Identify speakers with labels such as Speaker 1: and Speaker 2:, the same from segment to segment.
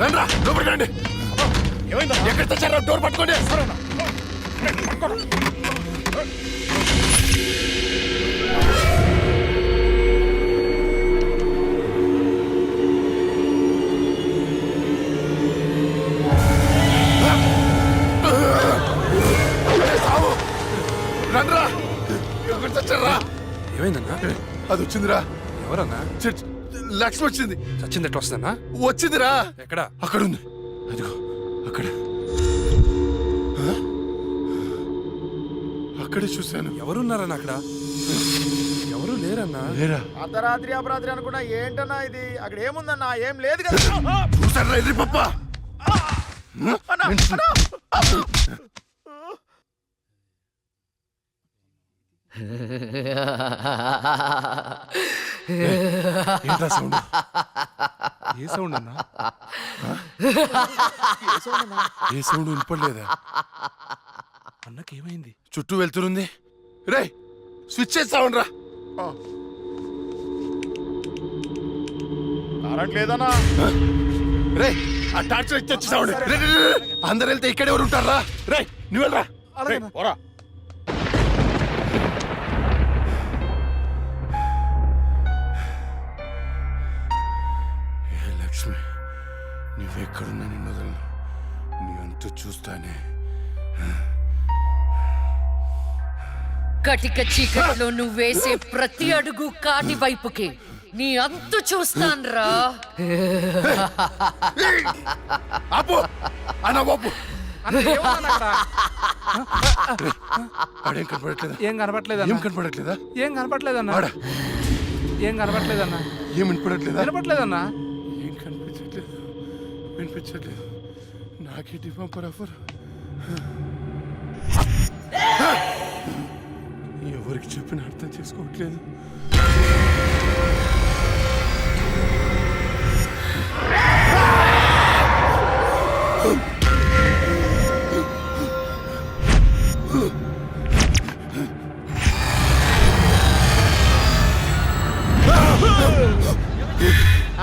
Speaker 1: రండి లోపలికి రండి. ఎక్కడ తెచ్చారా? డోర్ పట్టుకోండి. రండ్రా, ఎక్కడ తెచ్చారా?
Speaker 2: ఏమైందన్నా?
Speaker 1: అది వచ్చిందిరా.
Speaker 2: ఎవరన్నా?
Speaker 1: లక్ష్మి వచ్చింది.
Speaker 2: చచ్చింది ఎట్లా వస్తుందన్నా?
Speaker 1: వచ్చిందిరా.
Speaker 2: ఎక్కడ?
Speaker 1: అక్కడ ఉంది, అదిగో అక్కడ. అక్కడే చూశాను.
Speaker 2: ఎవరున్నారన్నా అక్కడ? ఎవరు లేరన్నా.
Speaker 1: లేరా?
Speaker 3: అర్ధరాత్రి అపరాత్రి అనుకున్నా. ఏంటన్నా ఇది? అక్కడ ఏముందన్నా? ఏం లేదు కదా.
Speaker 1: చూసారా ఎర్రి పప్ప? ఏంట్రా సౌండ్?
Speaker 2: ఏ సౌండ్ అన్నా?
Speaker 1: ఏ సౌండ్ వినపడలేదా?
Speaker 2: అన్నకి ఏమైంది?
Speaker 1: చుట్టూ వెళ్తురుంది. రే స్విచ్ చేస్తావుండ్రా.
Speaker 3: కరెంట్ లేదన్నా.
Speaker 1: రే ఆ టార్చ్ లైట్ తెచ్చేసావండి. అందరు వెళ్తే ఇక్కడ ఎవరు ఉంటారా? రే నువ్వు వెళ్ళరా.
Speaker 3: పోరా.
Speaker 1: లక్ష్మి, నువ్వెక్కడున్నా నిన్ను వదలను. నీ అంటూ చూస్తానే.
Speaker 4: కటిక చీకట్లో నువ్వేసే ప్రతి అడుగు కాటి వైపుకి నీ అంతు చూస్తాన్రా.
Speaker 1: ఆపు అన్న బాపు. ఆడేం కనపడట్లేదా?
Speaker 2: ఏం కనపట్లేదన్నా.
Speaker 1: ఏం కనపడట్లేదా?
Speaker 2: ఏం కనపట్లేదన్నా.
Speaker 1: ఆడ
Speaker 2: ఏం కనపట్లేదన్నా.
Speaker 1: ఏం వినపడట్లేదా?
Speaker 2: కనపట్లేదన్నా.
Speaker 1: ఏం కనిపించట్లేదు, వినిపించట్లేదు. నాకేంటి పంపర్ ఆఫర్? ఎవరికి చెప్పిన అర్థం చేసుకోవట్లేదు.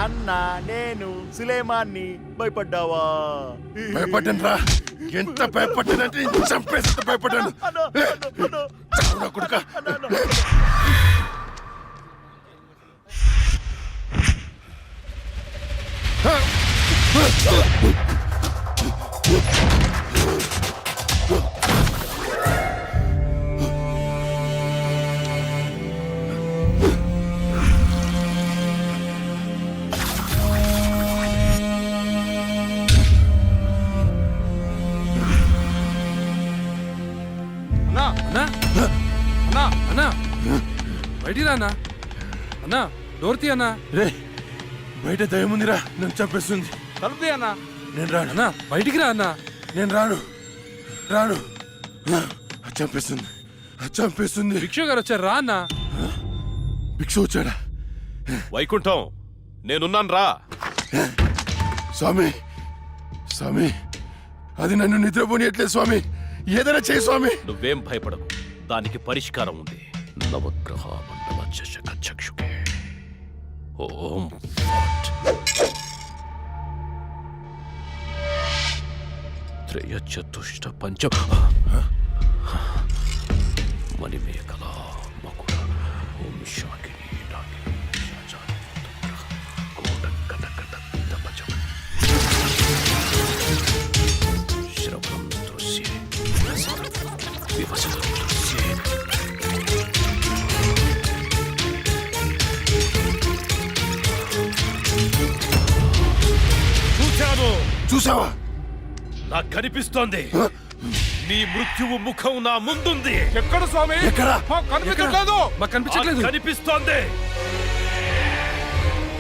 Speaker 3: అన్నా నేను సులేమాన్ని. భయపడ్డావా?
Speaker 1: భయపడ్డాను రా. ఎంత భయపడ్డానంటే చంపేసి భయపడ్డాను. చావురా కొడుకా.
Speaker 2: అన్నా అన్నా బయటికి రా అన్నా. అన్నా డోర్ తీ అన్నా.
Speaker 1: రే బయట దయముందిరా, నన్ను చంపేస్తుంది.
Speaker 2: తలుపు అన్నా.
Speaker 1: నేను రాను.
Speaker 2: అన్నా బయటికి రా అన్నా.
Speaker 1: నేను రాను రాను. చంపేస్తుంది, చంపేస్తుంది.
Speaker 2: భిక్షు గారు వచ్చారు, రా అన్నా.
Speaker 1: భిక్షు వచ్చాడా?
Speaker 5: వైకుంఠం నేనున్నాను రా.
Speaker 1: స్వామి స్వామి, అది నన్ను నిద్రపోనియట్లేదు స్వామి. ఏదైనా చేయి స్వామి.
Speaker 5: నువ్వేం భయపడకు, దానికి పరిష్కారం ఉంది. నవగ్రహ మండల చషక చక్షుకే ఓం ఫట్ త్రయ చతుష్ట పంచ మణిమేకల మకుడ ఓం శాకిని నాగిని శాచాని కోట కట కట తపచ శ్రవణం దృశ్యే వివసనం దృశ్యే.
Speaker 1: చూసావా?
Speaker 5: నాకు కనిపిస్తోంది, నీ మృత్యువు ముఖం నా ముందుంది.
Speaker 2: ఎక్కడ స్వామి?
Speaker 1: ఎక్కడ?
Speaker 2: కనిపించట్లేదు. మాకు కనిపించట్లేదు.
Speaker 5: కనిపిస్తోంది.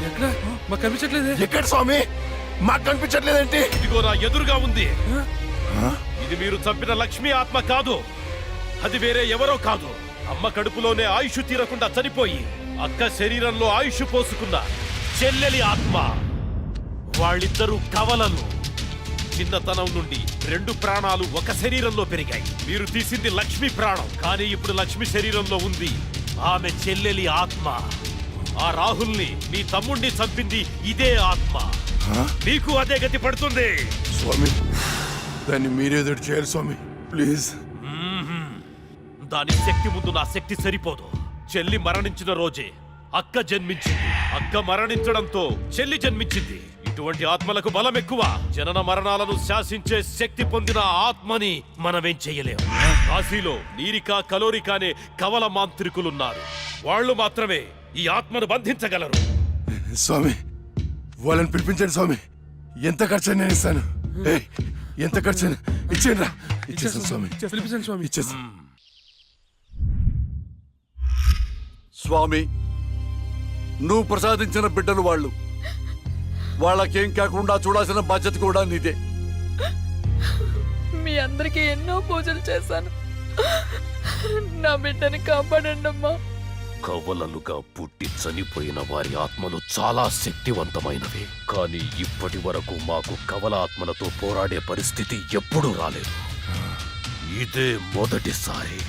Speaker 2: ఎక్కడ? మాకు కనిపించట్లేదు.
Speaker 1: ఎక్కడ స్వామి? మాకు కనిపించట్లేదేంటి?
Speaker 5: ఇదిగో నా ఎదురుగా ఉంది. ఇది మీరు చంపిన లక్ష్మీ ఆత్మ కాదు, అది వేరే ఎవరో కాదు. అమ్మ కడుపులోనే ఆయుష్ తీరకుండా చనిపోయి అక్క శరీరంలో ఆయుష్ పోసుకున్న చెల్లెలి ఆత్మ. వాళ్ళిద్దరూ కవలలు. చిన్నతనం నుండి 2 ప్రాణాలు ఒక శరీరంలో పెరిగాయి. మీరు తీసింది లక్ష్మి ప్రాణం, కానీ ఇప్పుడు లక్ష్మి శరీరంలో ఉంది ఆమె చెల్లెలి ఆత్మ. ఆ రాహుల్ని నీ తమ్ముణ్ణి చంపింది ఇదే ఆత్మ. మీకు అదే గతి పడుతుంది.
Speaker 1: స్వామి దాన్ని మీరేదో చేయాలి స్వామి ప్లీజ్.
Speaker 5: దాని శక్తి ముందు నా శక్తి సరిపోదు. చెల్లి మరణించిన రోజే అక్క జన్మించింది. అక్క మరణించడంతో చెల్లి జన్మించింది. ఇటువంటి ఆత్మలకు బలం ఎక్కువ. జనన మరణాలను శాసించే శక్తి పొందిన ఆత్మని మనమేం చెయ్యలేము. కాశీలో నీరిక కలోరిక అనే కవల మాంత్రికులున్నారు. వాళ్ళు మాత్రమే ఈ ఆత్మను బంధించగలరు.
Speaker 1: స్వామి వాళ్ళని పిలిపించండి స్వామి. ఎంత ఖర్చు నేను ఇస్తాను. ఏయ్, ఎంత ఖర్చు ఇచ్చేయండి రా. ఇచ్చేస్తాను స్వామి.
Speaker 2: పిలిపించండి స్వామి.
Speaker 1: ఇచ్చేస్తాను.
Speaker 6: స్వామి నువ్వు ప్రసాదించిన బిడ్డలు వాళ్ళు. వాళ్ళకేం కాకుండా చూడాల్సిన బాధ్యత కూడా నీదే.
Speaker 7: మీ అందరికీ ఎన్నో పూజలు చేశాను. నా బిడ్డని కాపాడండి అమ్మా.
Speaker 5: కవలలుగా పుట్టి చనిపోయిన వారి ఆత్మలు చాలా శక్తివంతమైనవి. కానీ ఇప్పటి వరకు మాకు కవల ఆత్మలతో పోరాడే పరిస్థితి ఎప్పుడూ రాలేదు. ఇదే మొదటిసారి.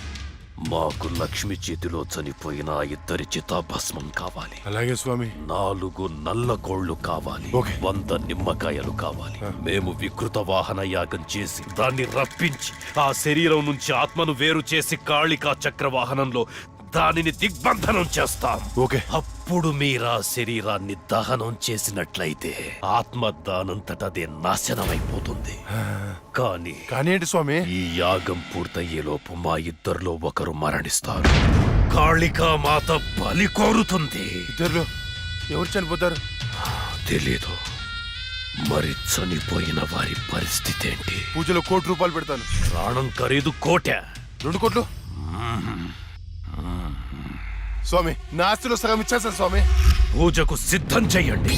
Speaker 5: మాకు లక్ష్మి చేతిలో చనిపోయిన ఇద్దరి చితాభస్మం కావాలి.
Speaker 1: అలాగే స్వామి.
Speaker 5: 4 నల్ల కోళ్లు కావాలి.
Speaker 1: ఓకే.
Speaker 5: 100 నిమ్మకాయలు కావాలి. మేము వికృత వాహన యాగం చేసి దాన్ని రప్పించి ఆ శరీరం నుంచి ఆత్మను వేరు చేసి కాళికా చక్రవాహనంలో దానిని దిగ్బంధనం చేస్తాం.
Speaker 1: ఓకే.
Speaker 5: అప్పుడు మీరా శరీరాన్ని దహనం చేసినట్లయితే ఆత్మ దానంతటదే నాశనమైపోతుంది. కానీ
Speaker 1: ఏంటి స్వామి?
Speaker 5: ఈ యాగం పూర్తయ్యేలోపు మా ఇద్దరిలో ఒకరు మరణిస్తారు. కాళికా మాత బలి కోరుతుంది.
Speaker 1: ఇద్దరులో ఎవరు చనిపోతారు?
Speaker 5: తెలీదు. మరి చనిపోయిన వారి పరిస్థితి ఏంటి?
Speaker 1: పూజలో 1 కోటి రూపాయలు పెడతాను.
Speaker 5: ప్రాణం ఖరీదు 1 కోటి.
Speaker 1: 2 కోట్లు స్వామి. నా ఆస్తిలో సగం ఇచ్చేస్తాను స్వామి.
Speaker 5: పూజకు సిద్ధం చెయ్యండి.